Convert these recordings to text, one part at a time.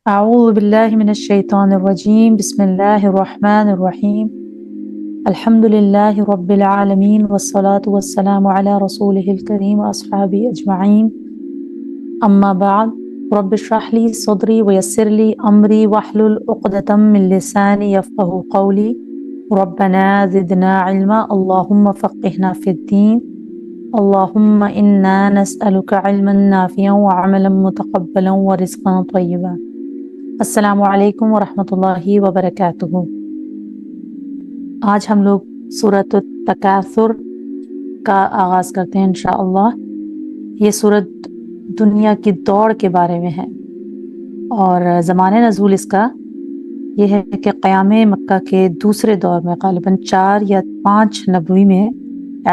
أعوذ بالله من الشيطان الرجيم بسم الله الرحمن الرحيم الحمد لله رب العالمين والصلاة والسلام على رسوله الكريم وأصحابه أجمعين أما بعد رب اشرح لي صدري ويسر لي أمري واحلل عقدة من لساني يفقه قولي ربنا زدنا علما اللهم فقهنا في الدين اللهم إنا نسألك علما نافعا وعملا متقبلا ورزقا طيبا السلام علیکم ورحمۃ اللہ وبرکاتہ۔ آج ہم لوگ سورۃ التکاثر کا آغاز کرتے ہیں انشاءاللہ۔ یہ سورت دنیا کی دوڑ کے بارے میں ہے اور زمان نزول اس کا یہ ہے کہ قیام مکہ کے دوسرے دور میں غالباً 4 یا 5 نبوی میں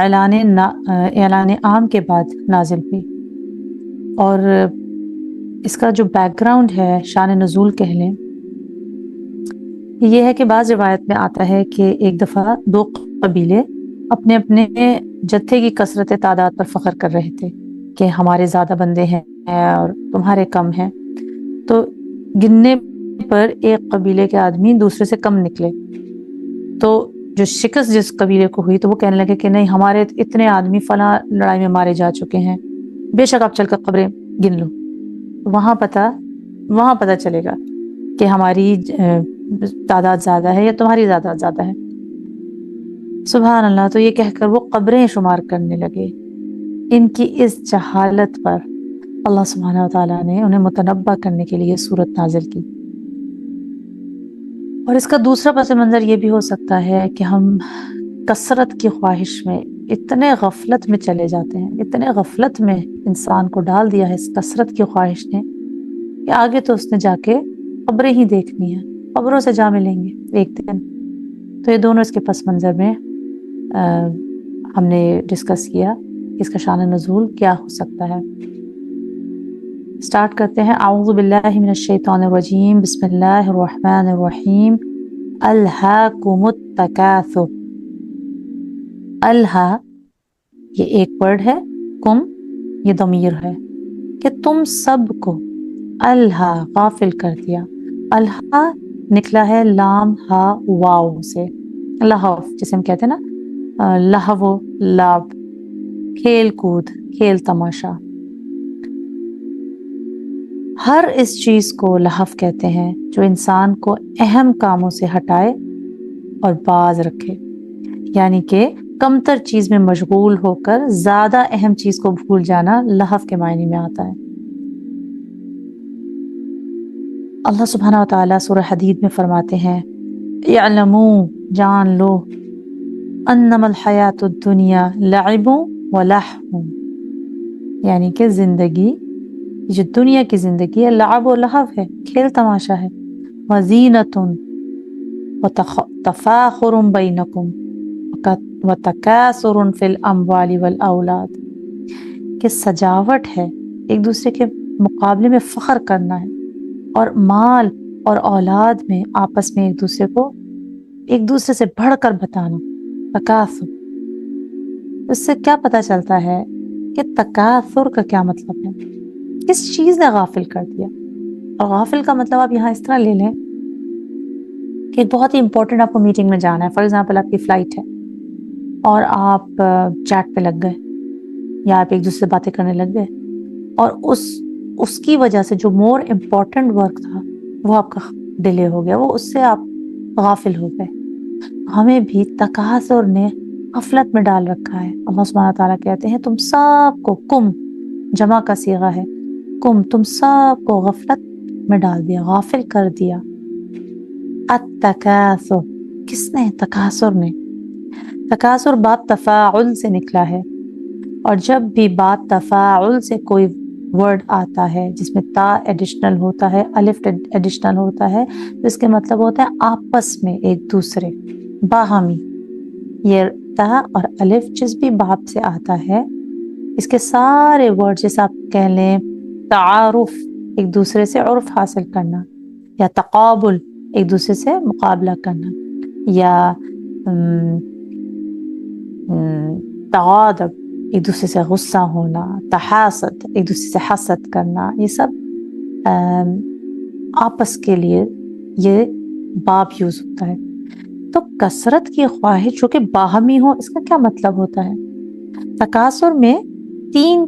اعلان عام کے بعد نازل ہوئی۔ اور اس کا جو بیک گراؤنڈ ہے، شان نزول کہہ لیں، یہ ہے کہ بعض روایت میں آتا ہے کہ ایک دفعہ 2 قبیلے اپنے اپنے جتھے کی کثرت تعداد پر فخر کر رہے تھے کہ ہمارے زیادہ بندے ہیں اور تمہارے کم ہیں۔ تو گننے پر ایک قبیلے کے آدمی دوسرے سے کم نکلے، تو جو شکست جس قبیلے کو ہوئی تو وہ کہنے لگے کہ نہیں، ہمارے اتنے آدمی فلاں لڑائی میں مارے جا چکے ہیں، بے شک آپ چل کر قبریں گن لو، وہاں پتہ چلے گا کہ ہماری تعداد زیادہ ہے یا تمہاری تعداد زیادہ ہے۔ سبحان اللہ۔ تو یہ کہہ کر وہ قبریں شمار کرنے لگے۔ ان کی اس جہالت پر اللہ سبحانہ و تعالیٰ نے انہیں متنبہ کرنے کے لیے سورت نازل کی۔ اور اس کا دوسرا پس منظر یہ بھی ہو سکتا ہے کہ ہم کثرت کی خواہش میں اتنے غفلت میں چلے جاتے ہیں، اتنے غفلت میں انسان کو ڈال دیا ہے اس کثرت کی خواہش نے کہ آگے تو اس نے جا کے قبریں ہی دیکھنی ہیں، قبروں سے جا ملیں گے ایک دن۔ تو یہ دونوں اس کے پس منظر میں ہم نے ڈسکس کیا کہ اس کا شان نزول کیا ہو سکتا ہے۔ سٹارٹ کرتے ہیں۔ اعوذ باللہ من الشیطان الرجیم بسم اللہ الرحمن الرحیم۔ الہاکم التکاثر۔ الہا یہ ایک ورڈ ہے، کم یہ ضمیر ہے کہ تم سب کو الہا غافل کر دیا۔ الہا نکلا ہے لام ہا واو سے، لہو جسے ہم کہتے ہیں نا، لہو لعب، کھیل کود، کھیل تماشا۔ ہر اس چیز کو لہو کہتے ہیں جو انسان کو اہم کاموں سے ہٹائے اور باز رکھے، یعنی کہ کمتر چیز میں مشغول ہو کر زیادہ اہم چیز کو بھول جانا لہو کے معنی میں آتا ہے۔ اللہ سبحانہ وتعالیٰ سورہ حدید میں فرماتے ہیں اعلموا، جان لو، انما الحیات الدنیا لعب و لہو، یعنی کہ زندگی، جو دنیا کی زندگی ہے، لعب و لہو ہے، کھیل تماشا ہے، وزینۃ و تفاخر بینکم وتکاثر فی الاموال والاولاد، کہ سجاوٹ ہے، ایک دوسرے کے مقابلے میں فخر کرنا ہے، اور مال اور اولاد میں آپس میں ایک دوسرے سے بڑھ کر بتانا، تکاثر۔ اس سے کیا پتہ چلتا ہے کہ تکاثر کا کیا مطلب ہے، کس چیز نے غافل کر دیا۔ اور غافل کا مطلب آپ یہاں اس طرح لے لیں کہ بہت ہی امپورٹنٹ آپ کو میٹنگ میں جانا ہے، فار ایگزامپل آپ کی فلائٹ ہے اور آپ چیٹ پہ لگ گئے یا آپ ایک دوسرے سے باتیں کرنے لگ گئے، اور اس کی وجہ سے جو مور امپورٹنٹ ورک تھا وہ آپ کا ڈیلے ہو گیا، وہ اس سے آپ غافل ہو گئے۔ ہمیں بھی تکاثر نے غفلت میں ڈال رکھا ہے۔ اللہ سبحانہ تعالیٰ کہتے ہیں تم سب کو، کم جمع کا صیغہ ہے، کم، تم سب کو غفلت میں ڈال دیا، غافل کر دیا۔ التکاثر، کس نے؟ تکاثر نے۔ تکاثر باب تفاعل سے نکلا ہے، اور جب بھی باب تفاعل سے کوئی ورڈ آتا ہے جس میں تا ایڈیشنل ہوتا ہے، الف ایڈیشنل ہوتا ہے، تو اس کے مطلب ہوتا ہے آپس میں ایک دوسرے، باہمی۔ یہ تا اور الف جس بھی باب سے آتا ہے، اس کے سارے ورڈ جیسے آپ کہہ لیں تعارف، ایک دوسرے سے عرف حاصل کرنا، یا تقابل، ایک دوسرے سے مقابلہ کرنا، یا تغاضب، ایک دوسرے سے غصہ ہونا، تحاسد، ایک دوسرے سے حسد کرنا، یہ سب آپس کے لیے یہ باب یوز ہوتا ہے. تو کثرت کی خواہش جو کہ باہمی ہو، اس کا کیا مطلب ہوتا ہے؟ تکاثر میں 3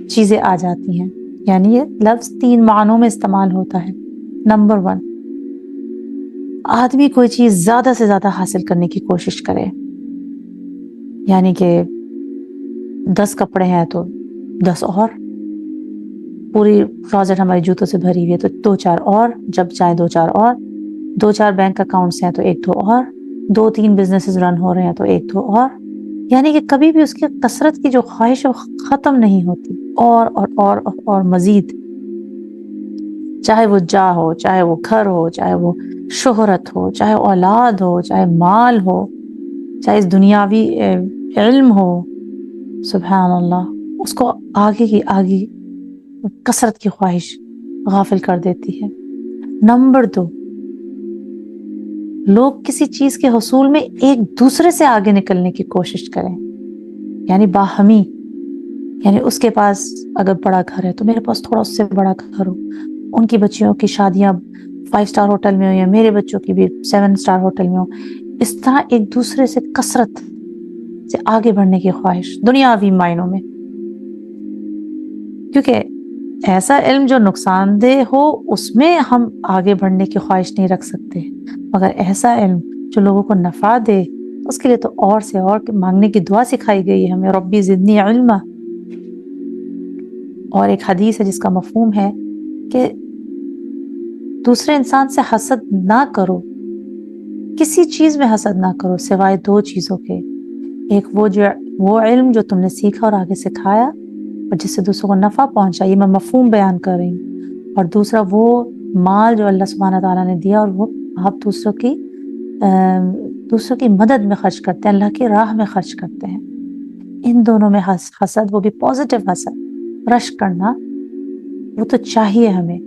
چیزیں آ جاتی ہیں، یعنی یہ لفظ 3 معنوں میں استعمال ہوتا ہے. نمبر 1، آدمی کوئی چیز زیادہ سے زیادہ حاصل کرنے کی کوشش کرے، یعنی کہ 10 کپڑے ہیں تو 10 اور، پوری کلوزٹ ہماری جوتوں سے بھری ہوئی ہے تو 2-4 اور، جب چاہے 2-4 اور، 2-4 بینک اکاؤنٹس ہیں تو 1-2 اور، 2-3 بزنسز رن ہو رہے ہیں تو 1-2 اور. یعنی کہ کبھی بھی اس کی کثرت کی جو خواہش ہے وہ ختم نہیں ہوتی، اور مزید، چاہے وہ جا ہو، چاہے وہ گھر ہو، چاہے وہ شہرت ہو، چاہے اولاد ہو، چاہے مال ہو، چاہے دنیاوی علم ہو. سبحان اللہ، اس کو آگے کی آگے کثرت کی خواہش غافل کر دیتی ہے. نمبر 2، لوگ کسی چیز کے حصول میں ایک دوسرے سے آگے نکلنے کی کوشش کریں، یعنی باہمی، یعنی اس کے پاس اگر بڑا گھر ہے تو میرے پاس تھوڑا اس سے بڑا گھر ہو، ان کی بچیوں کی شادیاں 5 سٹار ہوٹل میں ہو یا میرے بچوں کی بھی 7 سٹار ہوٹل میں ہو. اس طرح ایک دوسرے سے کثرت سے آگے بڑھنے کی خواہش دنیاوی معنوں میں، کیونکہ ایسا علم جو نقصان دہ ہو اس میں ہم آگے بڑھنے کی خواہش نہیں رکھ سکتے، مگر ایسا علم جو لوگوں کو نفع دے اس کے لیے تو اور سے اور مانگنے کی دعا سکھائی گئی ہے ہمیں، ربی زدنی علما. اور ایک حدیث ہے جس کا مفہوم ہے کہ دوسرے انسان سے حسد نہ کرو، کسی چیز میں حسد نہ کرو سوائے 2 چیزوں کے. ایک وہ علم جو تم نے سیکھا اور آگے سکھایا اور جس سے دوسروں کو نفع پہنچا، یہ میں مفہوم بیان کر رہی ہوں. اور دوسرا وہ مال جو اللہ سبحانہ تعالیٰ نے دیا اور وہ آپ دوسروں کی مدد میں خرچ کرتے ہیں، اللہ کی راہ میں خرچ کرتے ہیں. ان دونوں میں حسد، وہ بھی پازیٹیو حسد، رشک کرنا، وہ تو چاہیے ہمیں.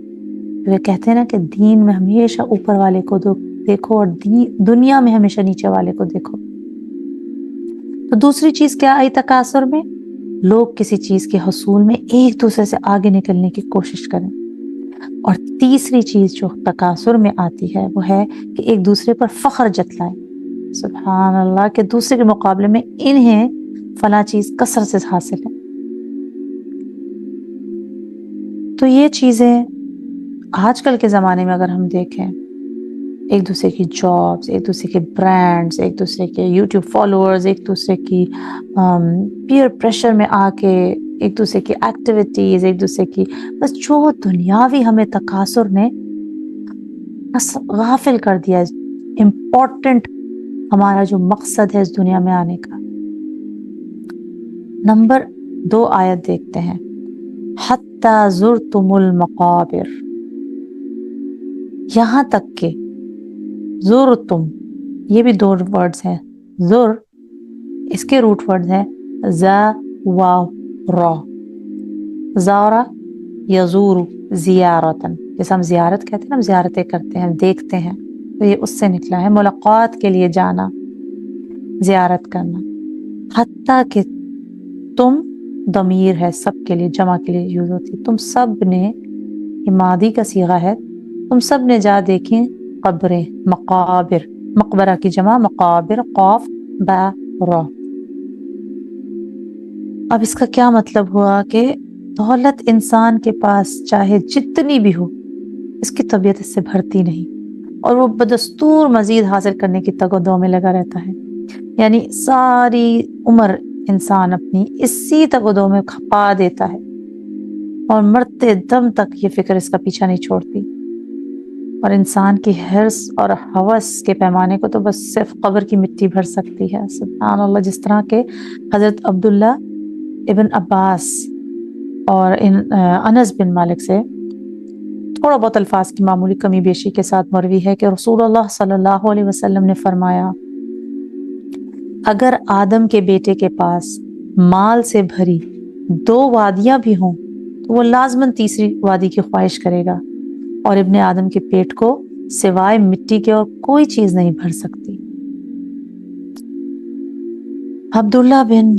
وہ کہتے ہیں نا کہ دین میں ہمیشہ اوپر والے کو دیکھو اور دنیا میں ہمیشہ نیچے والے کو دیکھو. تو دوسری چیز کیا آئی تکاثر میں؟ لوگ کسی چیز کے حصول میں ایک دوسرے سے آگے نکلنے کی کوشش کریں. اور تیسری چیز جو تکاثر میں آتی ہے وہ ہے کہ ایک دوسرے پر فخر جتلائیں. سبحان اللہ، کہ دوسرے کے مقابلے میں انہیں فلاں چیز کثرت سے حاصل ہے. تو یہ چیزیں آج کل کے زمانے میں اگر ہم دیکھیں، ایک دوسرے کی جابز، ایک دوسرے کے برانڈز، ایک دوسرے کے یوٹیوب فالوورز، ایک دوسرے کی پیئر پریشر میں آ کے ایک دوسرے کی ایکٹیویٹیز، ایک دوسرے کی بس جو دنیاوی ہمیں تکاثر نے غافل کر دیا امپورٹنٹ ہمارا جو مقصد ہے اس دنیا میں آنے کا. نمبر 2 آیت دیکھتے ہیں، حتی زرتم المقابر، یہاں تک کہ زرتم، یہ بھی 2 ورڈز ہیں. زر، اس کے روٹ ورڈز ہیں زا واو را. زارا یزور زیارتن، جیسے ہم زیارت کہتے ہیں، ہم زیارتیں کرتے ہیں، دیکھتے ہیں، تو یہ اس سے نکلا ہے، ملاقات کے لیے جانا، زیارت کرنا. حتیٰ کہ تم، ضمیر ہے سب کے لیے، جمع کے لیے یوز ہوتی، تم سب نے، یہ ماضی کا صیغہ ہے، تم سب نے جا دیکھیں قبریں، مقابر، مقبرہ کی جمع مقابر، قاف با را. اب اس کا کیا مطلب ہوا کہ دولت انسان کے پاس چاہے جتنی بھی ہو، اس کی طبیعت اس سے بھرتی نہیں، اور وہ بدستور مزید حاصل کرنے کی تگ و دو میں لگا رہتا ہے. یعنی ساری عمر انسان اپنی اسی تگ و دو میں کھپا دیتا ہے، اور مرتے دم تک یہ فکر اس کا پیچھا نہیں چھوڑتی. اور انسان کی حرص اور ہوس کے پیمانے کو تو بس صرف قبر کی مٹی بھر سکتی ہے. سبحان اللہ، جس طرح کے حضرت عبداللہ ابن عباس اور انس بن مالک سے تھوڑا بہت الفاظ کی معمولی کمی بیشی کے ساتھ مروی ہے کہ رسول اللہ صلی اللہ علیہ وسلم نے فرمایا، اگر آدم کے بیٹے کے پاس مال سے بھری 2 وادیاں بھی ہوں تو وہ لازماً تیسری وادی کی خواہش کرے گا، اور ابن آدم کے پیٹ کو سوائے مٹی کے اور کوئی چیز نہیں بھر سکتی. عبداللہ بن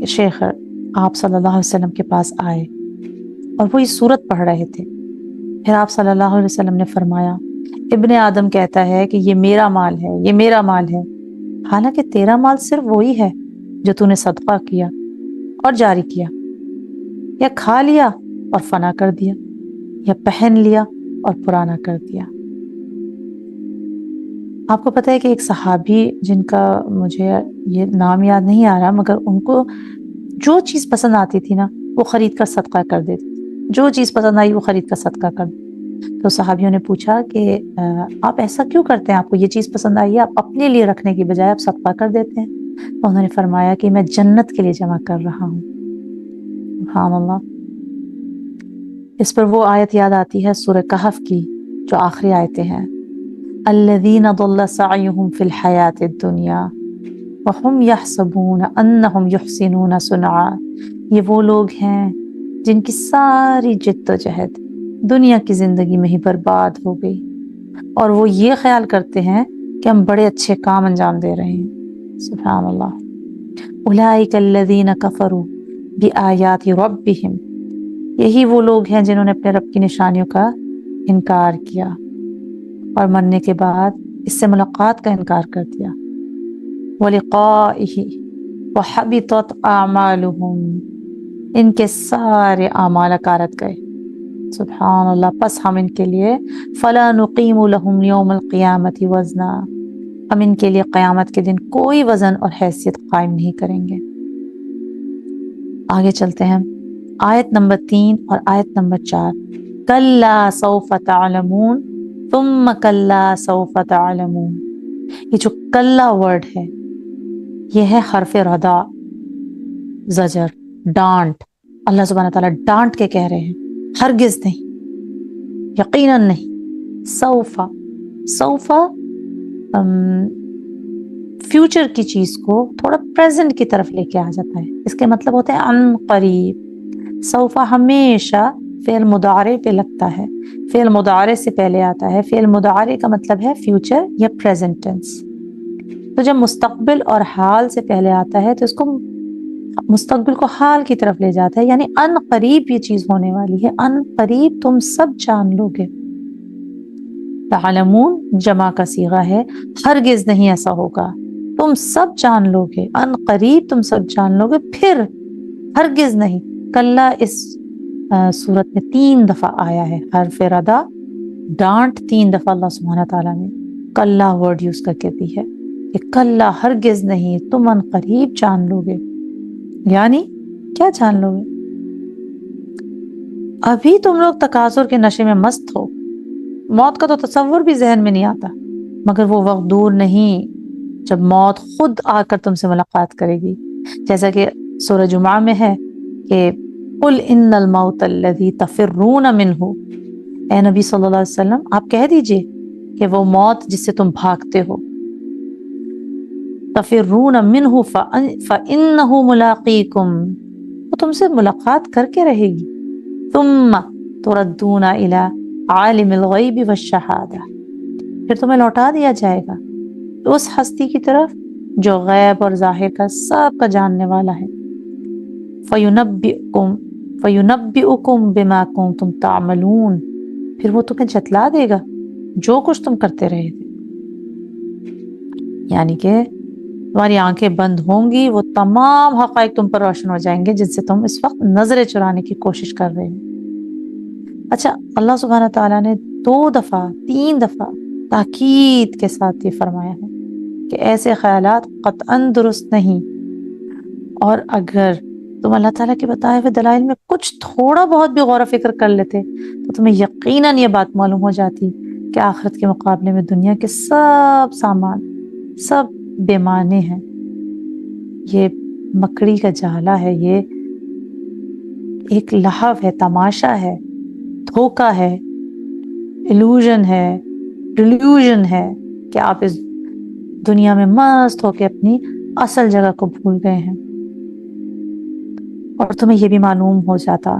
شیخر آپ صلی اللہ علیہ وسلم کے پاس آئے اور وہ یہ سورت پڑھ رہے تھے. پھر آپ صلی اللہ علیہ وسلم نے فرمایا ابن آدم کہتا ہے کہ یہ میرا مال ہے، یہ میرا مال ہے، حالانکہ تیرا مال صرف وہی ہے جو تو نے صدقہ کیا اور جاری کیا، یا کھا لیا اور فنا کر دیا، یا پہن لیا اور پرانا کر دیا۔ آپ کو پتہ ہے کہ ایک صحابی جن کا مجھے یہ نام یاد نہیں آ رہا، مگر ان کو جو چیز پسند آتی تھی نا وہ خرید کر صدقہ کر دیتی تھی، جو چیز پسند آئی وہ خرید کر صدقہ کر دی۔ تو صحابیوں نے پوچھا کہ آپ ایسا کیوں کرتے ہیں؟ آپ کو یہ چیز پسند آئی ہے، آپ اپنے لیے رکھنے کی بجائے آپ صدقہ کر دیتے ہیں۔ تو انہوں نے فرمایا کہ میں جنت کے لیے جمع کر رہا ہوں۔ سبحان اللہ۔ اس پر وہ آیت یاد آتی ہے سورہ کہف کی جو آخری آیتیں ہیں، الذین ضل سعیہم فی الحیاۃ الدنیا وہم یحسبون انہم یحسنون صنعا۔ یہ وہ لوگ ہیں جن کی ساری جد و جہد دنیا کی زندگی میں ہی برباد ہو گئی، اور وہ یہ خیال کرتے ہیں کہ ہم بڑے اچھے کام انجام دے رہے ہیں۔ سبحان اللہ۔ اولئک الذین کفروا بآیات ربہم، یہی وہ لوگ ہیں جنہوں نے اپنے رب کی نشانیوں کا انکار کیا اور مرنے کے بعد اس سے ملاقات کا انکار کر دیا۔ وَلِقَائِهِ وَحَبِطَتْ أَعْمَالُهُمْ، ان کے سارے اعمال اکارت گئے۔ سبحان اللہ۔ پس ہم ان کے لیے فَلَا نُقِيمُ لَهُمْ يَوْمَ الْقِيَامَةِ وَزْنًا، ہم ان کے لیے قیامت کے دن کوئی وزن اور حیثیت قائم نہیں کریں گے۔ آگے چلتے ہیں، آیت نمبر 3 اور آیت نمبر 4۔ كَلَّا سَوْفَ تَعْلَمُونَ ثُمَّ كَلَّا سَوْفَ تَعْلَمُونَ۔ یہ جو کلا ورڈ ہے یہ ہے حرف رداء، زجر، ڈانٹ۔ اللہ سبحانہ تعالیٰ ڈانٹ کے کہہ رہے ہیں ہرگز نہیں، یقیناً نہیں۔ سوفا، سوفا فیوچر کی چیز کو تھوڑا پریزنٹ کی طرف لے کے آ جاتا ہے، اس کے مطلب ہوتا ہے ان قریب۔ سوفا ہمیشہ فعل مضارع پہ لگتا ہے، فعل مضارع سے پہلے آتا ہے۔ فعل مضارع کا مطلب ہے فیوچر یا پریزنٹ ٹینس۔ تو جب مستقبل اور حال سے پہلے آتا ہے تو اس کو مستقبل کو حال کی طرف لے جاتا ہے، یعنی ان قریب یہ چیز ہونے والی ہے، ان قریب تم سب جان لو گے۔ تعلمون جمع کا صیغہ ہے، ہرگز نہیں ایسا ہوگا، تم سب جان لو گے، ان قریب تم سب جان لو گے، پھر ہرگز نہیں۔ کلا اس صورت میں 3 دفعہ آیا ہے، حرف ردا، ڈانٹ 3 دفعہ اللہ سبحانہ تعالیٰ نے کلا ورڈ یوز کر کے دی ہے کہ کلا ہرگز نہیں، تم ان قریب جان لو گے۔ یعنی کیا جان لو گے؟ ابھی تم لوگ تکاثر کے نشے میں مست ہو، موت کا تو تصور بھی ذہن میں نہیں آتا، مگر وہ وقت دور نہیں جب موت خود آ کر تم سے ملاقات کرے گی، جیسا کہ سورہ جمعہ میں ہے کہ قُلْ إِنَّ الْمَوْتَ الَّذِي تَفِرُّونَ مِنْهُ، اے نبی صلی اللہ علیہ وسلم آپ کہہ دیجئے کہ وہ موت جس سے تم بھاگتے ہو، تفرون منہ فإنہ ملاقیکم، وہ تم سے ملاقات کر کے رہے گی، ثم تردون الی عالم الغیب والشہادہ، پھر تمہیں لوٹا دیا جائے گا اس ہستی کی طرف جو غیب اور ظاہر کا سب کا جاننے والا ہے، فینبئکم بما کنتم تعملون، پھر وہ تمہیں جتلا دے گا جو کچھ تم کرتے رہے تھے۔ یعنی کہ تمہاری آنکھیں بند ہوں گی، وہ تمام حقائق تم پر روشن ہو جائیں گے جن سے تم اس وقت نظریں چرانے کی کوشش کر رہے ہیں۔ اچھا، اللہ سبحانہ تعالیٰ نے 2 دفعہ 3 دفعہ تاکید کے ساتھ یہ فرمایا ہے کہ ایسے خیالات قطعاً درست نہیں، اور اگر تم اللہ تعالیٰ کے بتائے ہوئے دلائل میں کچھ تھوڑا بہت بھی غور و فکر کر لیتے تو تمہیں یقیناً یہ بات معلوم ہو جاتی کہ آخرت کے مقابلے میں دنیا کے سب سامان سب بے معنی ہیں، یہ مکڑی کا جالا ہے، یہ ایک لہو ہے، تماشا ہے، دھوکا ہے، ایلوژن ہے، ڈیلیوژن ہے کہ آپ اس دنیا میں مست ہو کے اپنی اصل جگہ کو بھول گئے ہیں، اور تمہیں یہ بھی معلوم ہو جاتا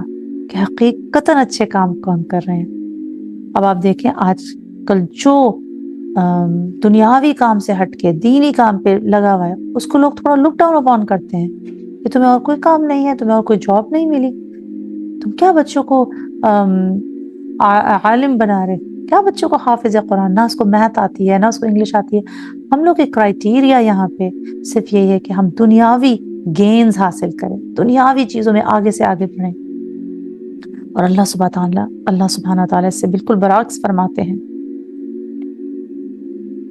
کہ حقیقتاً اچھے کام کون کر رہے ہیں۔ اب آپ دیکھیں آج کل جو دنیاوی کام سے ہٹ کے دینی کام پہ لگا ہوا ہے اس کو لوگ تھوڑا لک ڈاؤن اپون کرتے ہیں کہ تمہیں اور کوئی کام نہیں ہے، تمہیں اور کوئی جاب نہیں ملی، تم کیا بچوں کو عالم بنا رہے، کیا بچوں کو حافظ قرآن، نہ اس کو میتھ آتی ہے نہ اس کو انگلش آتی ہے. ہم لوگ کے کرائٹیریا یہاں پہ صرف یہی ہے کہ ہم دنیاوی گینز حاصل کریں، دنیاوی چیزوں میں آگے سے آگے بڑھیں. اور اللہ سبحانہ تعالیٰ اس سے بالکل برعکس فرماتے ہیں،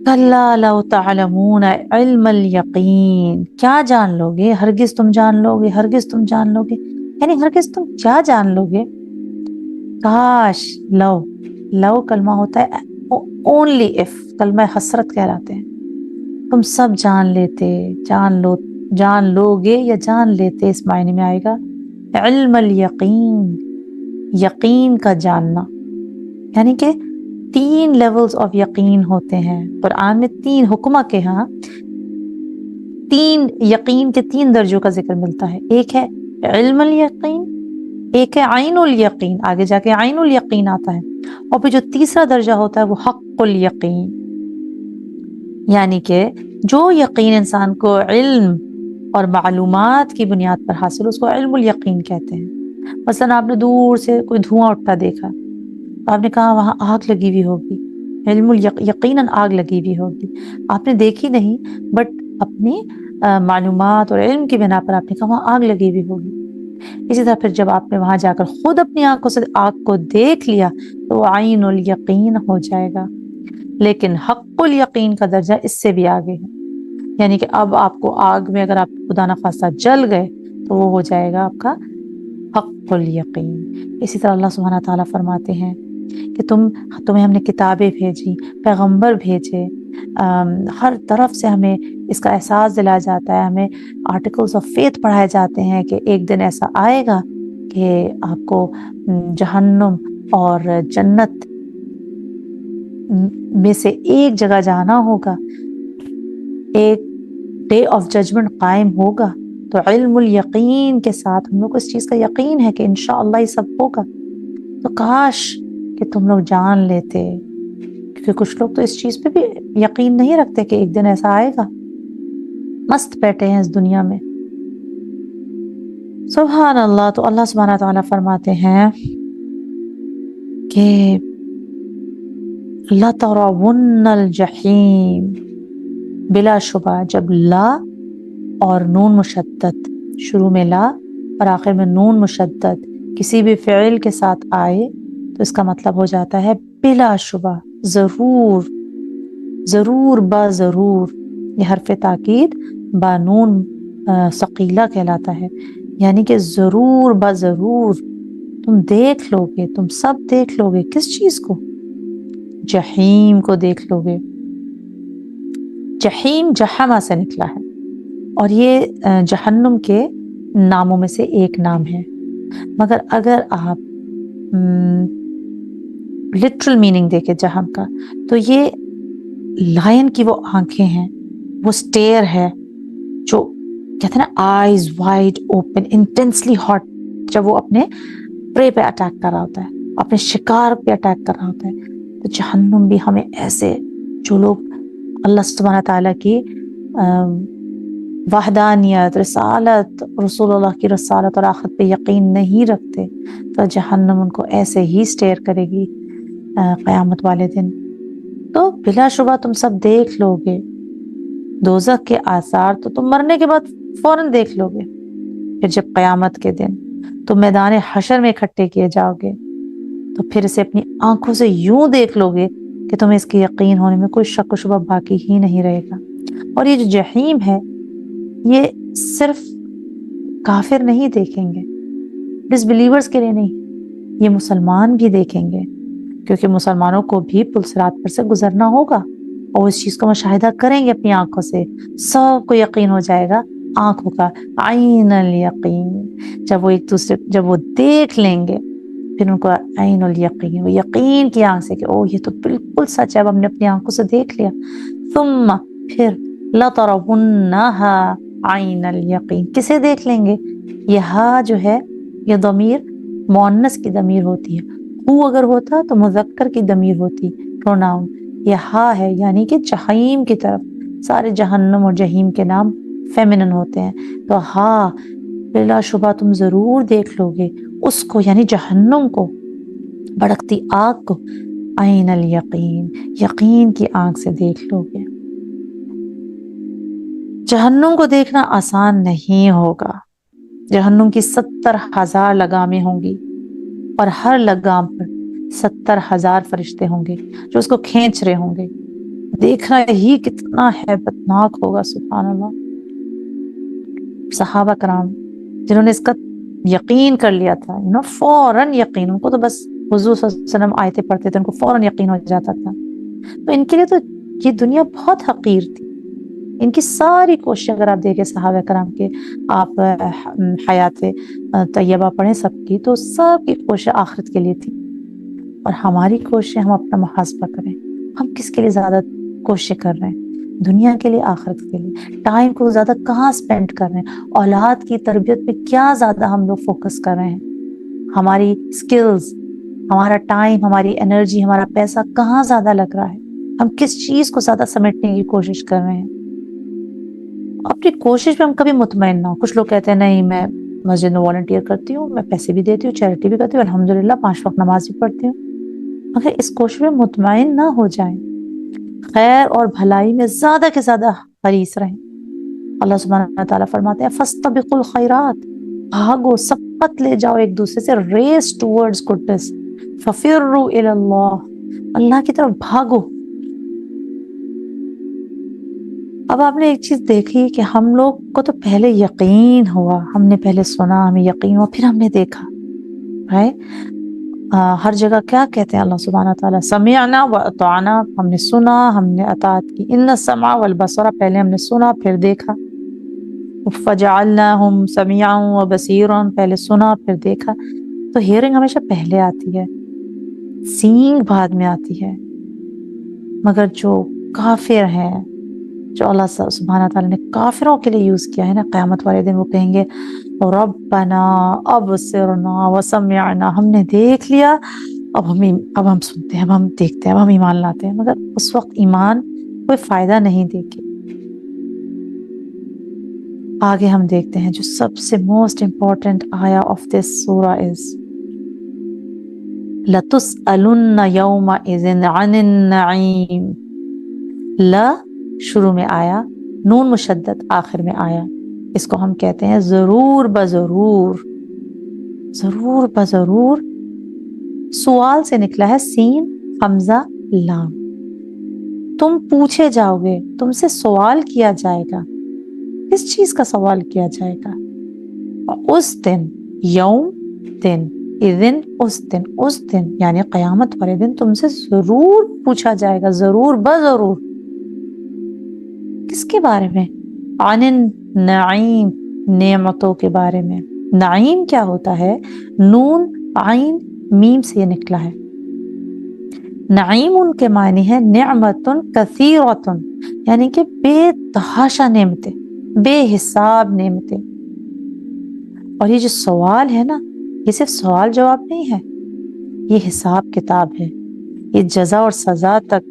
کَلَّا لَوْ تَعْلَمُونَ عِلْمَ الْيَقِينِ، کیا جان لو گے، ہرگز تم جان لو گے، ہرگز تم جان لو گے، یعنی ہرگز تم کیا جان لو گے. کاش، لو کلمہ ہوتا ہے اونلی اف، کلمہ حسرت کہلاتے ہیں. تم سب جان لیتے، جان لو گے یا جان لیتے، اس معنی میں آئے گا علم الیقین، یقین کا جاننا. یعنی کہ 3 لیولز آف یقین ہوتے ہیں قرآن میں، 3 حکمہ کے ہاں 3 یقین کے 3 درجوں کا ذکر ملتا ہے. ایک ہے علم الیقین، ایک ہے عین الیقین، آگے جا کے عین الیقین آتا ہے، اور پھر جو تیسرا درجہ ہوتا ہے وہ حق الیقین. یعنی کہ جو یقین انسان کو علم اور معلومات کی بنیاد پر حاصل، اس کو علم الیقین کہتے ہیں. مثلا آپ نے دور سے کوئی دھواں اٹھتا دیکھا، آپ نے کہا وہاں آگ لگی ہوئی ہوگی، علم یقیناً آگ لگی ہوئی ہوگی، آپ نے دیکھی نہیں، بٹ اپنی معلومات اور علم کی بنا پر آپ نے کہا وہاں آگ لگی ہوئی ہوگی. اسی طرح پھر جب آپ نے وہاں جا کر خود اپنی آنکھوں سے آگ کو دیکھ لیا تو وہ عین الیقین ہو جائے گا. لیکن حق الیقین کا درجہ اس سے بھی آگے ہے، یعنی کہ اب آپ کو آگ میں اگر آپ خدا نخواستہ جل گئے تو وہ ہو جائے گا آپ کا حق الیقین. اسی طرح اللہ سبحانہ تعالیٰ فرماتے ہیں کہ تمہیں ہم نے کتابیں بھیجی، پیغمبر بھیجے، ہر طرف سے ہمیں اس کا احساس دلایا جاتا ہے، ہمیں آرٹیکلز آف فیتھ پڑھائے جاتے ہیں کہ ایک دن ایسا آئے گا کہ آپ کو جہنم اور جنت میں سے ایک جگہ جانا ہوگا، ایک ڈے آف ججمنٹ قائم ہوگا. تو علم الیقین کے ساتھ ہم لوگ کو اس چیز کا یقین ہے کہ انشاءاللہ یہ سب ہوگا. تو کاش کہ تم لوگ جان لیتے، کیونکہ کچھ لوگ تو اس چیز پہ بھی یقین نہیں رکھتے کہ ایک دن ایسا آئے گا، مست بیٹھے ہیں اس دنیا میں. سبحان اللہ. تو اللہ سبحانہ تعالیٰ فرماتے ہیں کہ لَتَرَوُنَّ الْجَحِيمَ، بلا شبہ جب لا اور نون مشدد، شروع میں لا اور آخر میں نون مشدد کسی بھی فعل کے ساتھ آئے تو اس کا مطلب ہو جاتا ہے بلا شبہ، ضرور، ضرور با ضرور. یہ حرف تاکید با نون ثقیلہ کہلاتا ہے، یعنی کہ ضرور با ضرور تم دیکھ لو گے، تم سب دیکھ لو گے. کس چیز کو؟ جہیم کو دیکھ لو گے. جہیم جہما سے نکلا ہے، اور یہ جہنم کے ناموں میں سے ایک نام ہے. مگر اگر آپ لٹرل میننگ دیکھیں جہم کا، تو یہ لائن کی وہ آنکھیں ہیں، وہ سٹیر ہے جو کہتے ہیں نا eyes wide open, intensely hot, جب وہ اپنے پرے پہ اٹیک کر رہا ہوتا ہے، اپنے شکار پہ اٹیک کر رہا ہوتا ہے. تو جہنم بھی ہمیں ایسے، جو لوگ اللہ سبحانہ تعالیٰ کی وحدانیت، رسالت، رسول اللہ کی رسالت اور آخرت پہ یقین نہیں رکھتے، تو جہنم ان کو ایسے ہی سٹیر کرے گی قیامت والے دن. تو بلا شبہ تم سب دیکھ لو گے دوزخ کے آثار، تو تم مرنے کے بعد فوراً دیکھ لو گے. پھر جب قیامت کے دن تم میدان حشر میں اکٹھے کیے جاؤ گے تو پھر اسے اپنی آنکھوں سے یوں دیکھ لو گے کہ تمہیں اس کی یقین ہونے میں کوئی شک و شبہ باقی ہی نہیں رہے گا. اور یہ جو جہیم ہے، یہ صرف کافر نہیں دیکھیں گے، ڈس بلیورز کے لیے نہیں، یہ مسلمان بھی دیکھیں گے، کیونکہ مسلمانوں کو بھی پلسرات پر سے گزرنا ہوگا اور اس چیز کا مشاہدہ کریں گے اپنی آنکھوں سے. سب کو یقین ہو جائے گا آنکھوں کا، عین الیقین. جب وہ ایک دوسرے، جب وہ دیکھ لیں گے پھر ان کو عین الیقین، وہ یقین کی آنکھ سے کہ او یہ تو بالکل سچ ہے، اب ہم نے اپنی آنکھوں سے دیکھ لیا. ثم پھر لَتَرَوُنَّهَا عین الیقین، کسے دیکھ لیں گے؟ یہ ہا جو ہے یہ ضمیر مؤنث کی ضمیر ہوتی ہے، ہو اگر ہوتا تو مذکر کی ضمیر ہوتی، پروناؤن. یہ ہا ہے یعنی کہ جہیم کی طرف. سارے جہنم اور جہیم کے نام فیمنن ہوتے ہیں. تو ہا، بلا شبہ تم ضرور دیکھ لو گے اس کو، یعنی جہنم کو. بھڑکتی آگ کو عین الیقین، یقین کی آنکھ سے دیکھ لو گے۔ جہنم کو دیکھنا آسان نہیں ہوگا۔ جہنم کی 70,000 لگامیں ہوں گی اور ہر لگام پر 70,000 فرشتے ہوں گے جو اس کو کھینچ رہے ہوں گے۔ دیکھنا ہی کتنا ہیبتناک ہوگا، سبحان اللہ۔ صحابہ کرام جنہوں نے اس کا یقین کر لیا تھا، فوراً یقین، ان کو تو بس حضور صلی اللہ علیہ وسلم آیتیں پڑھتے تھے، ان کو فوراً یقین ہو جاتا تھا۔ تو ان کے لیے تو یہ دنیا بہت حقیر تھی۔ ان کی ساری کوششیں اگر آپ دیکھیں صحابہ کرام کے، آپ حیات طیبہ پڑھیں سب کی، تو سب کی کوششیں آخرت کے لیے تھی۔ اور ہماری کوششیں، ہم اپنا محاسبہ کریں، ہم کس کے لیے زیادہ کوششیں کر رہے ہیں؟ دنیا کے لیے، آخرت کے لیے؟ ٹائم کو زیادہ کہاں سپینڈ کر رہے ہیں؟ اولاد کی تربیت پہ کیا زیادہ ہم لوگ فوکس کر رہے ہیں؟ ہماری سکلز، ہمارا ٹائم، ہماری انرجی، ہمارا پیسہ کہاں زیادہ لگ رہا ہے؟ ہم کس چیز کو زیادہ سمیٹنے کی کوشش کر رہے ہیں؟ اپنی کوشش پہ ہم کبھی مطمئن نہ ہو۔ کچھ لوگ کہتے ہیں نہیں، میں مسجد میں والنٹیئر کرتی ہوں، میں پیسے بھی دیتی ہوں، چیریٹی بھی کرتی ہوں، الحمدللہ 5 وقت نماز بھی پڑھتی ہوں، مگر اس کوشش میں مطمئن نہ ہو جائیں۔ خیر اور بھلائی میں زیادہ کے زیادہ حریص رہیں۔ اللہ سبحانہ تعالیٰ فرماتے ہیں فاستبقوا الخیرات، بھاگو، سبقت لے جاؤ ایک دوسرے سے، ریس ٹورڈز گڈنس، ففروا الی اللہ، اللہ کی طرف بھاگو۔ اب آپ نے ایک چیز دیکھی کہ ہم لوگ کو تو پہلے یقین ہوا، ہم نے پہلے سنا، ہمیں یقین ہوا، پھر ہم نے دیکھا ہے۔ ہر جگہ کیا کہتے ہیں اللہ سبحانہ تعالیٰ؟ سمعنا واطعنا، ہم نے سنا، ہم نے اطاعت کی۔ ان السمع والبصر، پہلے ہم نے سنا پھر دیکھا۔ فجعلناہم سمیعا وبصیرا، پہلے سنا پھر دیکھا۔ تو ہیئرنگ ہمیشہ پہلے آتی ہے، سینگ بعد میں آتی ہے۔ مگر جو کافر ہیں، جو اللہ سبحانہ تعالیٰ نے کافروں کے لیے یوز کیا ہے نا، قیامت والے دن وہ کہیں گے ربنا ابصرنا وسمعنا، ہم نے دیکھ لیا، اب ہم سنتے ہیں، اب ہم دیکھتے ہیں، اب ہم ایمان لاتے ہیں۔ مگر اس وقت ایمان کوئی فائدہ نہیں دے گی۔ آگے ہم دیکھتے ہیں جو سب سے موسٹ امپورٹنٹ آیا آف دس سورہ از لَتُسْأَلُنَّ يَوْمَئِذٍ عَنِ النَّعِيمِ۔ لا شروع میں آیا، نون مشدد آخر میں آیا، اس کو ہم کہتے ہیں ضرور بضرور۔ ضرور بضرور سوال سے نکلا ہے، سین حمزہ لام۔ تم پوچھے جاؤ گے، تم سے سوال کیا جائے گا۔ کس چیز کا سوال کیا جائے گا؟ اس دن، یوم دن، اذن اس دن یعنی قیامت والے دن تم سے ضرور پوچھا جائے گا، ضرور بضرور۔ کس کے بارے میں؟ عن النعیم، نعمتوں کے بارے میں۔ نعیم کیا ہوتا ہے؟ نون عین میم سے یہ نکلا ہے۔ نعیم ان کے معنی ہے نعمت کثیرۃ، یعنی کہ بے تحاشا نعمتیں، بے حساب نعمتیں۔ اور یہ جو سوال ہے نا، یہ صرف سوال جواب نہیں ہے، یہ حساب کتاب ہے، یہ جزا اور سزا تک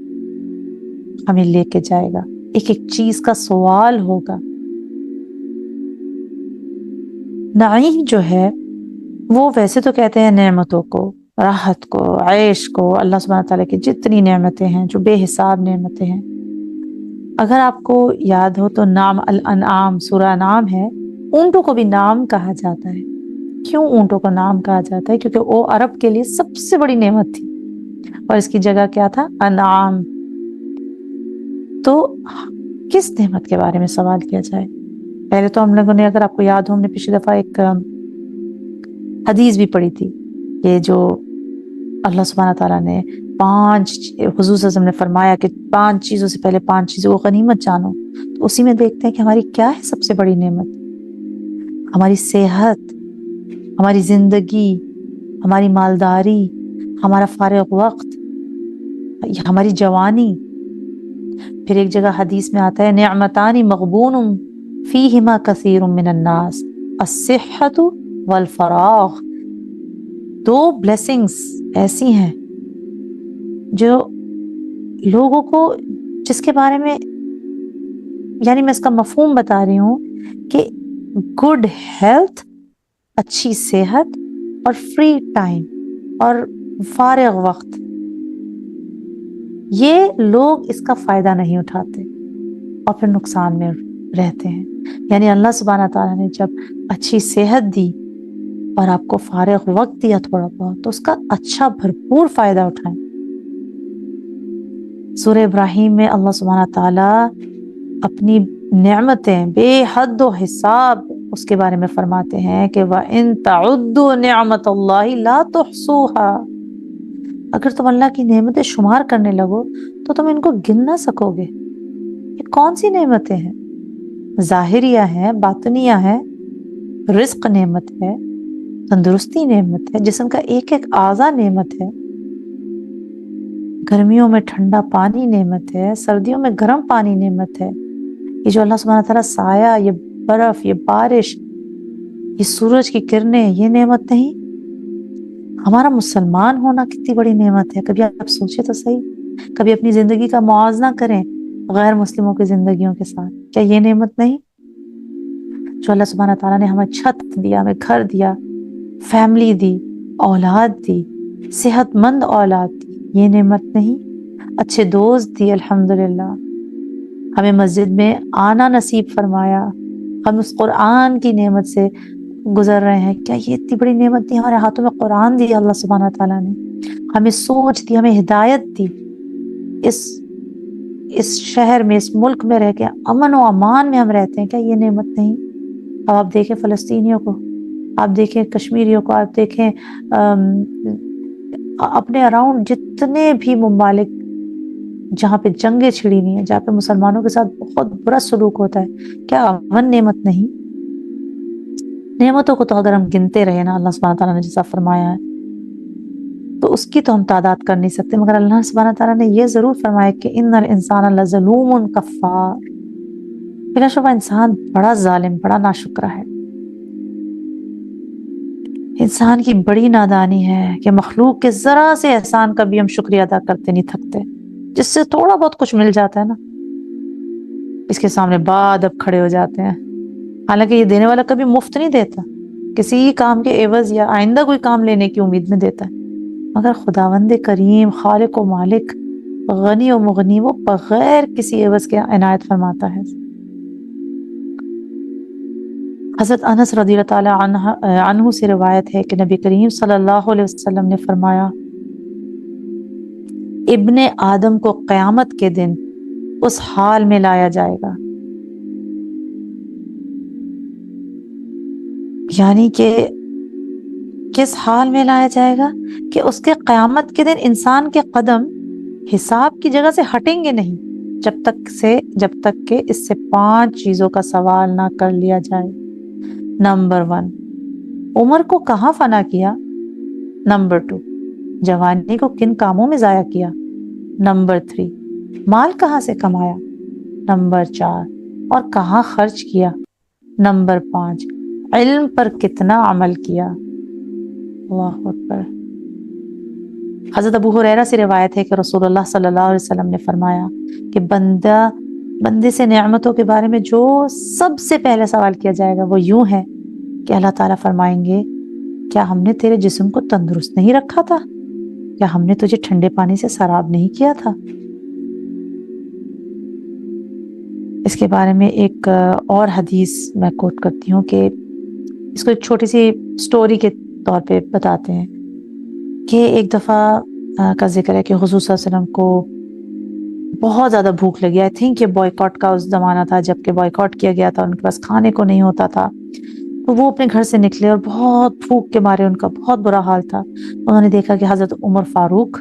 ہمیں لے کے جائے گا۔ ایک ایک چیز کا سوال ہوگا۔ نعیم جو ہے وہ ویسے تو کہتے ہیں نعمتوں کو، راحت کو، عیش کو، اللہ سبحانہ تعالیٰ کی جتنی نعمتیں ہیں جو بے حساب نعمتیں ہیں۔ اگر آپ کو یاد ہو تو نام الانعام، سورہ انعام ہے، اونٹوں کو بھی نام کہا جاتا ہے۔ کیوں اونٹوں کو نام کہا جاتا ہے؟ کیونکہ وہ عرب کے لیے سب سے بڑی نعمت تھی، اور اس کی جگہ کیا تھا؟ انعام۔ تو کس نعمت کے بارے میں سوال کیا جائے؟ پہلے تو ہم لوگوں نے، اگر آپ کو یاد ہو، ہم نے پچھلی دفعہ ایک حدیث بھی پڑھی تھی کہ جو اللہ سبحانہ تعالیٰ نے حضور صلی اللہ علیہ وسلم نے فرمایا کہ 5 چیزوں سے پہلے 5 چیزوں کو غنیمت جانو، تو اسی میں دیکھتے ہیں کہ ہماری کیا ہے سب سے بڑی نعمت؟ ہماری صحت، ہماری زندگی، ہماری مالداری، ہمارا فارغ وقت، ہماری جوانی۔ پھر ایک جگہ حدیث میں آتا ہے نعمتان مغبون فیہما کثیر من الناس، الصحۃ والفراغ۔ 2 بلیسنگز ایسی ہیں جو لوگوں کو، جس کے بارے میں، یعنی میں اس کا مفہوم بتا رہی ہوں کہ گڈ ہیلتھ، اچھی صحت، اور فری ٹائم، اور فارغ وقت، یہ لوگ اس کا فائدہ نہیں اٹھاتے اور پھر نقصان میں رہتے ہیں۔ یعنی اللہ سبحانہ تعالیٰ نے جب اچھی صحت دی اور آپ کو فارغ وقت دیا تھوڑا بہت، تو اس کا اچھا بھرپور فائدہ اٹھائیں۔ سورہ ابراہیم میں اللہ سبحانہ تعالیٰ اپنی نعمتیں بے حد و حساب اس کے بارے میں فرماتے ہیں کہ وَإِن تَعُدُّوا نِعْمَةَ اللَّهِ لَا تُحْصُوهَا، اگر تم اللہ کی نعمتیں شمار کرنے لگو تو تم ان کو گن نہ سکو گے۔ یہ کون سی نعمتیں ہیں؟ ظاہریہ ہیں، باطنیہ ہیں۔ رزق نعمت ہے، تندرستی نعمت ہے، جسم کا ایک ایک اعضا نعمت ہے، گرمیوں میں ٹھنڈا پانی نعمت ہے، سردیوں میں گرم پانی نعمت ہے۔ یہ جو اللہ سبحانہ تعالیٰ سایہ، یہ برف، یہ بارش، یہ سورج کی کرنیں، یہ نعمت نہیں؟ ہمارا مسلمان ہونا کتنی بڑی نعمت ہے۔ کبھی آپ سوچے تو صحیح، کبھی اپنی زندگی کا موازنہ کریں غیر مسلموں کی زندگیوں کے ساتھ، کیا یہ نعمت نہیں؟ جو اللہ سبحانہ تعالیٰ نے ہمیں چھت دیا، ہمیں گھر دیا، فیملی دی، اولاد دی، صحت مند اولاد دی، یہ نعمت نہیں؟ اچھے دوست دی، الحمدللہ، ہمیں مسجد میں آنا نصیب فرمایا، ہم اس قرآن کی نعمت سے گزر رہے ہیں، کیا یہ اتنی بڑی نعمت دی؟ ہمارے ہاتھوں میں قرآن دی اللہ سبحانہ تعالیٰ نے، ہمیں سوچ دی، ہمیں ہدایت دی، اس شہر میں، اس ملک میں رہ کے امن و امان میں ہم رہتے ہیں، کیا یہ نعمت نہیں؟ اب آپ دیکھیں فلسطینیوں کو، آپ دیکھیں کشمیریوں کو، آپ دیکھیں اپنے اراؤنڈ جتنے بھی ممالک جہاں پہ جنگیں چھڑی ہوئی ہیں، جہاں پہ مسلمانوں کے ساتھ بہت برا سلوک ہوتا ہے، کیا امن نعمت نہیں؟ نعمتوں کو تو اگر ہم گنتے رہے نا، اللہ سبحانہ تعالیٰ نے جیسا فرمایا ہے، تو اس کی تو ہم تعداد کر نہیں سکتے، مگر اللہ سبحانہ تعالیٰ نے یہ ضرور فرمایا کہ ان الانسان لظلوم کفار، بلا شبہ انسان بڑا ظالم، بڑا ناشکرا ہے۔ انسان کی بڑی نادانی ہے کہ مخلوق کے ذرا سے احسان کا بھی ہم شکریہ ادا کرتے نہیں تھکتے، جس سے تھوڑا بہت کچھ مل جاتا ہے نا، اس کے سامنے بعد اب کھڑے ہو جاتے ہیں۔ حالانکہ یہ دینے والا کبھی مفت نہیں دیتا، کسی کام کے عوض یا آئندہ کوئی کام لینے کی امید میں دیتا ہے، مگر خداوند کریم، خالق و مالک، غنی و مغنی، وہ بغیر کسی عوض کے عنایت فرماتا ہے۔ حضرت انس رضی اللہ تعالی عنہ سے روایت ہے کہ نبی کریم صلی اللہ علیہ وسلم نے فرمایا، ابن آدم کو قیامت کے دن اس حال میں لایا جائے گا، یعنی کہ کس حال میں لایا جائے گا کہ اس کے قیامت کے دن انسان کے قدم حساب کی جگہ سے ہٹیں گے نہیں، جب تک کہ اس سے 5 چیزوں کا سوال نہ کر لیا جائے۔ نمبر 1، عمر کو کہاں فنا کیا؟ نمبر 2، جوانی کو کن کاموں میں ضائع کیا؟ نمبر 3، مال کہاں سے کمایا؟ نمبر 4، اور کہاں خرچ کیا؟ نمبر 5، علم پر کتنا عمل کیا؟ اللہ اکبر۔ حضرت ابو ہریرہ سے روایت ہے کہ رسول اللہ صلی اللہ علیہ وسلم نے فرمایا کہ بندے سے نعمتوں کے بارے میں جو سب سے پہلے سوال کیا جائے گا وہ یوں ہے کہ اللہ تعالیٰ فرمائیں گے، کیا ہم نے تیرے جسم کو تندرست نہیں رکھا تھا؟ کیا ہم نے تجھے ٹھنڈے پانی سے سراب نہیں کیا تھا؟ اس کے بارے میں ایک اور حدیث میں کوٹ کرتی ہوں کہ اس کو ایک چھوٹی سی سٹوری کے طور پہ بتاتے ہیں کہ ایک دفعہ کا ذکر ہے کہ حضور صلی اللہ علیہ وسلم کو بہت زیادہ بھوک لگی، آئی تھنک یہ بوائیکاٹ کا اس زمانہ تھا جب کہ بوائیکاٹ کیا گیا تھا، ان کے پاس کھانے کو نہیں ہوتا تھا، تو وہ اپنے گھر سے نکلے اور بہت بھوک کے مارے ان کا بہت برا حال تھا۔ انہوں نے دیکھا کہ حضرت عمر فاروق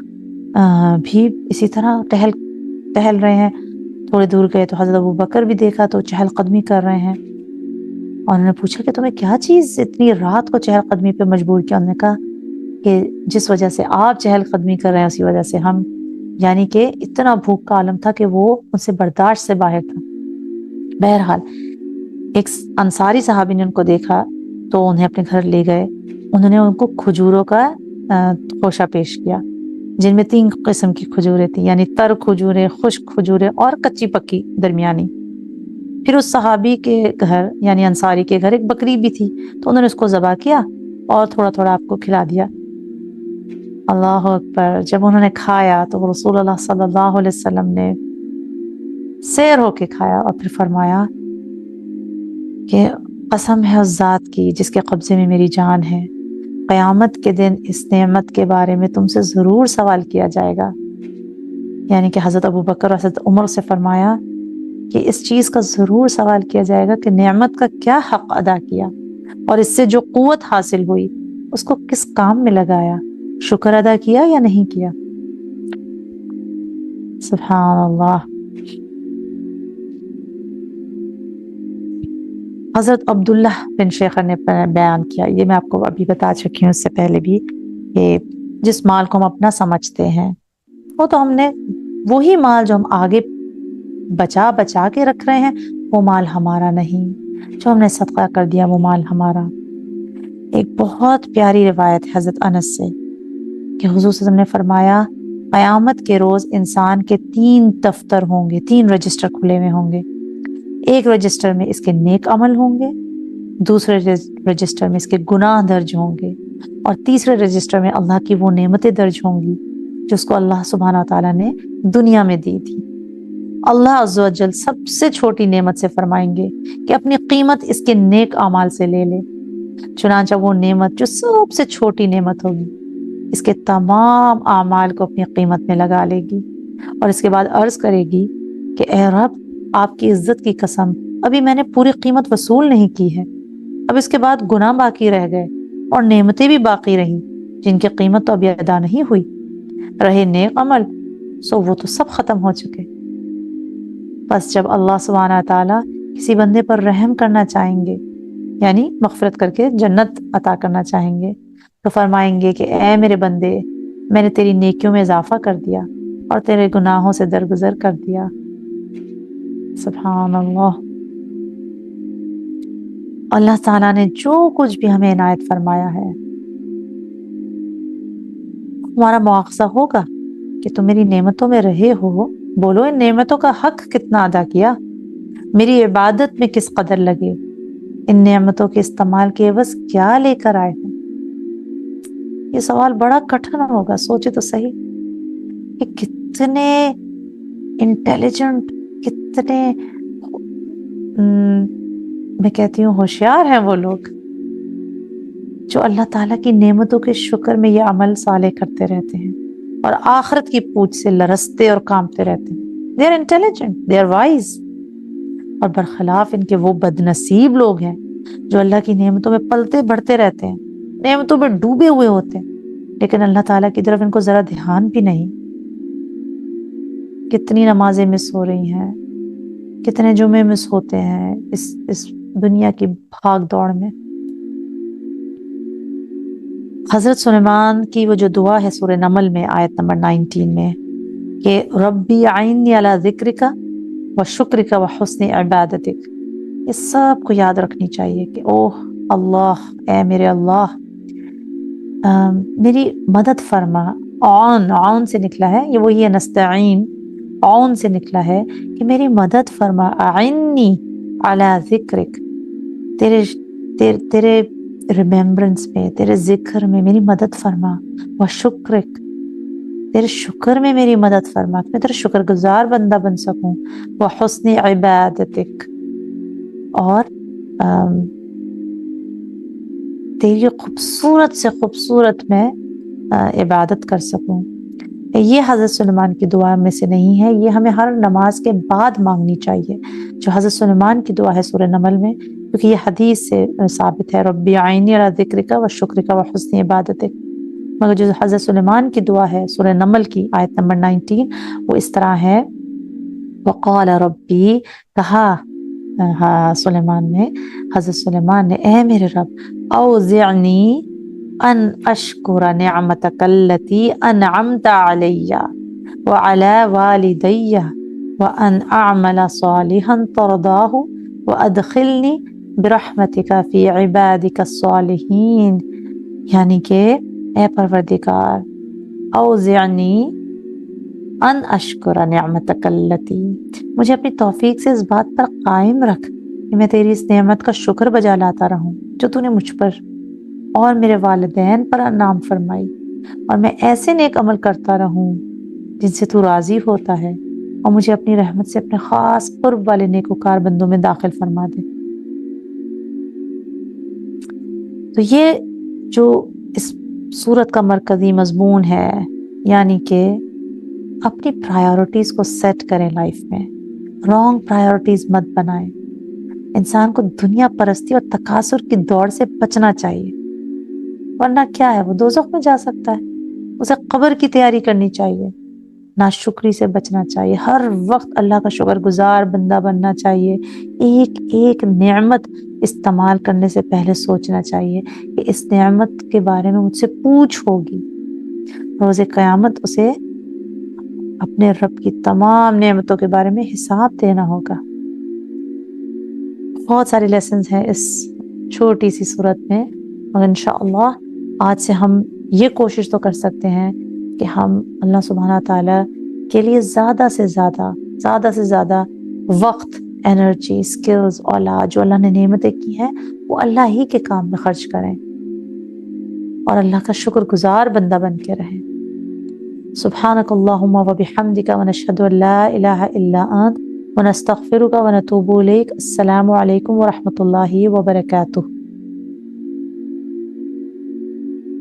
بھی اسی طرح ٹہل رہے ہیں، تھوڑے دور گئے تو حضرت ابو بکر بھی دیکھا تو چہل قدمی کر رہے ہیں، اور انہوں نے پوچھا کہ تمہیں کیا چیز اتنی رات کو چہل قدمی پہ مجبور کیا؟ انہوں نے کہا کہ جس وجہ سے آپ چہل قدمی کر رہے ہیں اسی وجہ سے ہم، یعنی کہ اتنا بھوک کا عالم تھا کہ وہ ان سے برداشت سے باہر تھا۔ بہرحال ایک انصاری صحابی نے ان کو دیکھا تو انہیں اپنے گھر لے گئے، انہوں نے ان کو کھجوروں کا خوشہ پیش کیا، جن میں 3 قسم کی کھجوریں تھیں، یعنی تر کھجوریں، خشک کھجوریں اور کچی پکی درمیانی۔ پھر اس صحابی کے گھر یعنی انصاری کے گھر ایک بکری بھی تھی، تو انہوں نے اس کو ذبح کیا اور تھوڑا تھوڑا آپ کو کھلا دیا۔ اللہ اکبر۔ جب انہوں نے کھایا تو رسول اللہ صلی اللہ علیہ وسلم نے سیر ہو کے کھایا اور پھر فرمایا کہ قسم ہے اس ذات کی جس کے قبضے میں میری جان ہے، قیامت کے دن اس نعمت کے بارے میں تم سے ضرور سوال کیا جائے گا۔ یعنی کہ حضرت ابوبکر اور حضرت عمر سے فرمایا کہ اس چیز کا ضرور سوال کیا جائے گا کہ نعمت کا کیا حق ادا کیا، اور اس سے جو قوت حاصل ہوئی اس کو کس کام میں لگایا، شکر ادا کیا یا نہیں کیا۔ سبحان اللہ۔ حضرت عبداللہ بن شیخر نے بیان کیا، یہ میں آپ کو ابھی بتا چکی ہوں اس سے پہلے بھی، کہ جس مال کو ہم اپنا سمجھتے ہیں وہ تو ہم نے وہی مال جو ہم آگے بچا بچا کے رکھ رہے ہیں وہ مال ہمارا نہیں، جو ہم نے صدقہ کر دیا وہ مال ہمارا۔ ایک بہت پیاری روایت ہے حضرت انس سے کہ حضور صلی اللہ علیہ وسلم نے فرمایا قیامت کے روز انسان کے 3 دفتر ہوں گے، 3 رجسٹر کھلے ہوئے ہوں گے۔ ایک رجسٹر میں اس کے نیک عمل ہوں گے، دوسرے رجسٹر میں اس کے گناہ درج ہوں گے، اور تیسرے رجسٹر میں اللہ کی وہ نعمتیں درج ہوں گی جو اس کو اللہ سبحانہ تعالیٰ نے دنیا میں دی تھی۔ اللہ عز و جل سب سے چھوٹی نعمت سے فرمائیں گے کہ اپنی قیمت اس کے نیک اعمال سے لے لے۔ چنانچہ وہ نعمت جو سب سے چھوٹی نعمت ہوگی اس کے تمام اعمال کو اپنی قیمت میں لگا لے گی، اور اس کے بعد عرض کرے گی کہ اے رب آپ کی عزت کی قسم ابھی میں نے پوری قیمت وصول نہیں کی ہے، اب اس کے بعد گناہ باقی رہ گئے اور نعمتیں بھی باقی رہیں جن کی قیمت تو ابھی ادا نہیں ہوئی، رہے نیک عمل سو وہ تو سب ختم ہو چکے۔ بس جب اللہ سبحانہ تعالیٰ کسی بندے پر رحم کرنا چاہیں گے، یعنی مغفرت کر کے جنت عطا کرنا چاہیں گے، تو فرمائیں گے کہ اے میرے بندے میں نے تیری نیکیوں میں اضافہ کر دیا اور تیرے گناہوں سے درگزر کر دیا۔ سبحان اللہ۔ اللہ تعالیٰ نے جو کچھ بھی ہمیں عنایت فرمایا ہے ہمارا مواخذہ ہوگا کہ تم میری نعمتوں میں رہے ہو، بولو ان نعمتوں کا حق کتنا ادا کیا، میری عبادت میں کس قدر لگے، ان نعمتوں کے استعمال کے عوض کیا لے کر آئے ہو۔ یہ سوال بڑا کٹھن ہوگا، سوچے تو صحیح کہ کتنے انٹیلیجنٹ، کتنے میں کہتی ہوں ہوشیار ہیں وہ لوگ جو اللہ تعالیٰ کی نعمتوں کے شکر میں یہ عمل صالح کرتے رہتے ہیں اور آخرت کی پوچھ سے لرزتے اور کانپتے رہتے ہیں۔ they are intelligent, they are wise۔ اور برخلاف ان کے وہ بدنصیب لوگ ہیں جو اللہ کی نعمتوں میں پلتے بڑھتے رہتے ہیں، نعمتوں میں ڈوبے ہوئے ہوتے ہیں، لیکن اللہ تعالیٰ کی طرف ان کو ذرا دھیان بھی نہیں۔ کتنی نمازیں مس ہو رہی ہیں، کتنے جمعے مس ہوتے ہیں اس دنیا کی بھاگ دوڑ میں۔ حضرت سلیمان کی وہ جو دعا ہے سورہ نمل میں آیت نمبر 19 میں کہ ربی اعنی علی ذکرک و شکرک و حسن عبادتک، یہ سب کو یاد رکھنی چاہیے کہ اوہ اللہ، اے میرے اللہ میری مدد فرما۔ عون سے نکلا ہے، یہ وہی ہے نستعین، عون سے نکلا ہے کہ میری مدد فرما، اعنی علی ذکرک، تیرے ریمیمبرنس میں، تیرے ذکر میں میری مدد فرما، و شکرک، تیرے شکر میں میری مدد فرما کہ میں تیرا شکر گزار بندہ بن سکوں، و حسن عبادتک، اور تیری خوبصورت سے خوبصورت میں عبادت کر سکوں۔ یہ حضرت سلیمان کی دعا میں سے نہیں ہے، یہ ہمیں ہر نماز کے بعد مانگنی چاہیے، جو حضرت سلیمان کی دعا ہے سورہ نمل میں، کیونکہ یہ حدیث سے ثابت ہے ربی اعنی علی ذکرک و شکرک و حسن عبادتک۔ مگر جو حضرت سلیمان کی دعا ہے سورہ نمل کی آیت نمبر 19 وہ اس طرح ہے، وقال ربی، کہا سلیمان نے، حضرت سلیمان نے، اے میرے رب اوزعنی ان اشکر نعمتک التی انعمت علی وعلی والدی وان اعمل صالحا ترضاہ وادخلنی برحمتک فی عبادک الصالحین۔ یعنی کہ اے پروردگار اوزعنی ان اشکر نعمتک التی، مجھے اپنی توفیق سے اس بات پر قائم رکھ کہ میں تیری اس نعمت کا شکر بجا لاتا رہوں جو تو نے مجھ پر اور میرے والدین پر انعام فرمائی، اور میں ایسے نیک عمل کرتا رہوں جن سے تو راضی ہوتا ہے، اور مجھے اپنی رحمت سے اپنے خاص قرب والے نیکوکار بندوں میں داخل فرما دے۔ تو یہ جو اس سورت کا مرکزی مضمون ہے، یعنی کہ اپنی پرائیورٹیز کو سیٹ کریں لائف میں، رانگ پرائیورٹیز مت بنائیں۔ انسان کو دنیا پرستی اور تکاثر کی دوڑ سے بچنا چاہیے، ورنہ کیا ہے، وہ دوزخ میں جا سکتا ہے۔ اسے قبر کی تیاری کرنی چاہیے، ناشکری سے بچنا چاہیے، ہر وقت اللہ کا شکر گزار بندہ بننا چاہیے، ایک ایک نعمت استعمال کرنے سے پہلے سوچنا چاہیے کہ اس نعمت کے بارے میں مجھ سے پوچھ ہوگی، روز قیامت اسے اپنے رب کی تمام نعمتوں کے بارے میں حساب دینا ہوگا۔ بہت سارے لیسنز ہیں اس چھوٹی سی صورت میں، اور انشاءاللہ آج سے ہم یہ کوشش تو کر سکتے ہیں کہ ہم اللہ سبحانہ تعالیٰ کے لیے زیادہ سے زیادہ وقت، انرجی، سکلز، اولاد جو اللہ نے نعمتیں کی ہیں وہ اللہ ہی کے کام میں خرچ کریں، اور اللہ کا شکر گزار بندہ بن کے رہیں۔ سبحانک اللہم و بحمدک ونشہد ان لا الہ الا انت ونستغفرک ونتوب الیک۔ السلام علیکم ورحمۃ اللہ وبرکاتہ۔